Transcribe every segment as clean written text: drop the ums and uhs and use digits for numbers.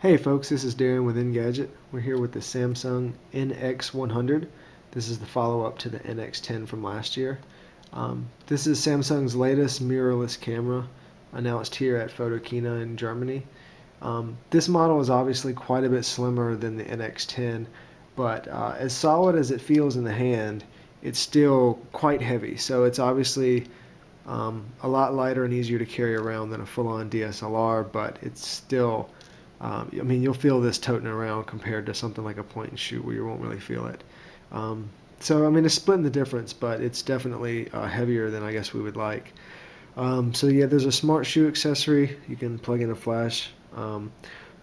Hey folks, this is Darren with Engadget. We're here with the Samsung NX100. This is the follow-up to the NX10 from last year. This is Samsung's latest mirrorless camera, announced here at Photokina in Germany. This model is obviously quite a bit slimmer than the NX10, but as solid as it feels in the hand, it's still quite heavy. So it's obviously a lot lighter and easier to carry around than a full-on DSLR, but it's still I mean, you'll feel this toting around compared to something like a point and shoot where you won't really feel it. So, I mean, it's splitting the difference, but it's definitely heavier than I guess we would like. So yeah, there's a smart shoe accessory. You can plug in a flash.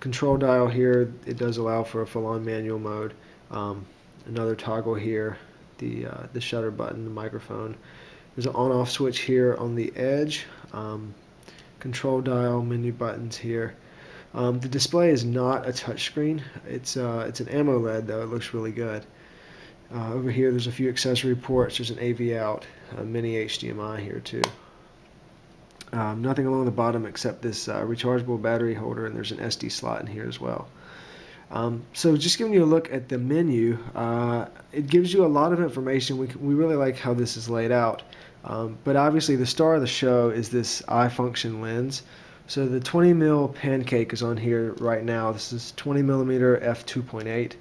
Control dial here. It does allow for a full-on manual mode. Another toggle here. The shutter button, the microphone. There's an on-off switch here on the edge. Control dial, menu buttons here. The display is not a touchscreen. It's an AMOLED though. It looks really good. Over here, there's a few accessory ports. There's an AV out, a mini HDMI here too. Nothing along the bottom except this rechargeable battery holder, and there's an SD slot in here as well. So just giving you a look at the menu, it gives you a lot of information. We really like how this is laid out. But obviously the star of the show is this I-functionLens. So the 20mm pancake is on here right now. This is 20mm f2.8.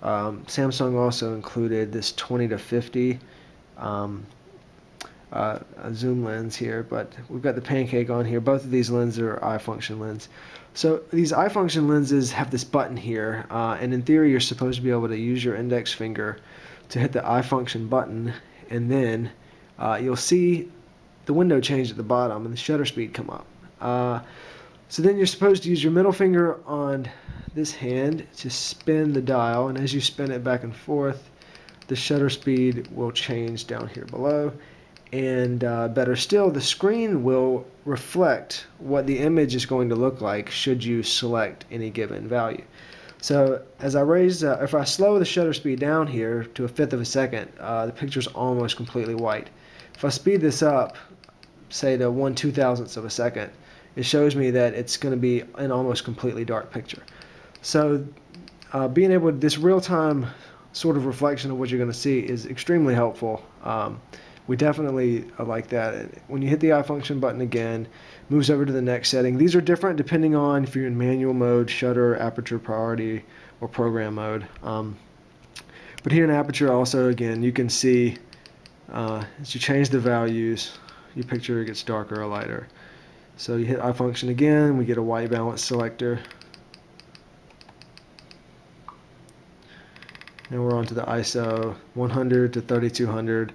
Samsung also included this 20-50 zoom lens here, but we've got the pancake on here. Both of these lenses are I-functionLens. So these I-function lenses have this button here, and in theory you're supposed to be able to use your index finger to hit the I-function button, and then you'll see the window change at the bottom and the shutter speed come up. So then you're supposed to use your middle finger on this hand to spin the dial, and as you spin it back and forth, the shutter speed will change down here below. And better still, the screen will reflect what the image is going to look like should you select any given value. So as I raise, if I slow the shutter speed down here to 1/5 of a second, the picture's almost completely white. If I speed this up, say to 1/2000th of a second, it shows me that it's going to be an almost completely dark picture. So being able to, this real-time sort of reflection of what you're going to see is extremely helpful. We definitely like that. When you hit the I-function button again, moves over to the next setting. These are different depending on if you're in manual mode, shutter, aperture priority, or program mode. But here in aperture also, again, you can see as you change the values, your picture gets darker or lighter. So you hit I-function again, we get a white balance selector. Now we're on to the ISO 100 to 3200.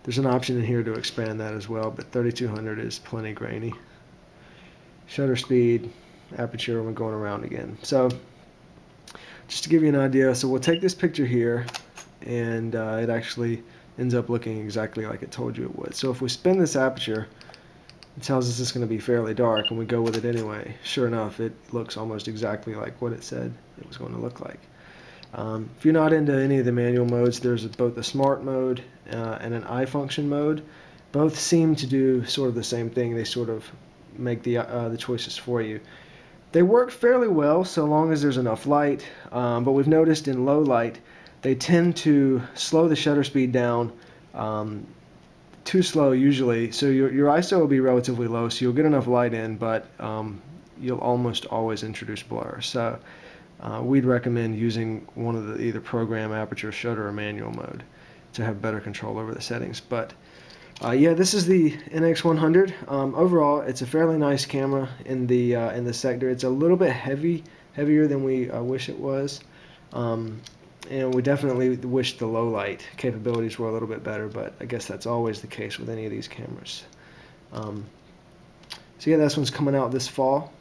There's an option in here to expand that as well, but 3200 is plenty grainy. Shutter speed, aperture, we're going around again. So just to give you an idea, so we'll take this picture here, and it actually ends up looking exactly like it told you it would. So if we spin this aperture, it tells us it's going to be fairly dark, and we go with it anyway. Sure enough, it looks almost exactly like what it said it was going to look like. If you're not into any of the manual modes, there's both a smart mode and an I-function mode. Both seem to do sort of the same thing. They sort of make the choices for you. They work fairly well so long as there's enough light, but we've noticed in low light they tend to slow the shutter speed down too slow usually, so your ISO will be relatively low, so you'll get enough light in, but you'll almost always introduce blur. So we'd recommend using one of the either program, aperture, shutter, or manual mode to have better control over the settings. But yeah, this is the NX100. Overall, it's a fairly nice camera in the sector. It's a little bit heavier than we wish it was. And we definitely wish the low light capabilities were a little bit better, but I guess that's always the case with any of these cameras. So yeah, this one's coming out this fall.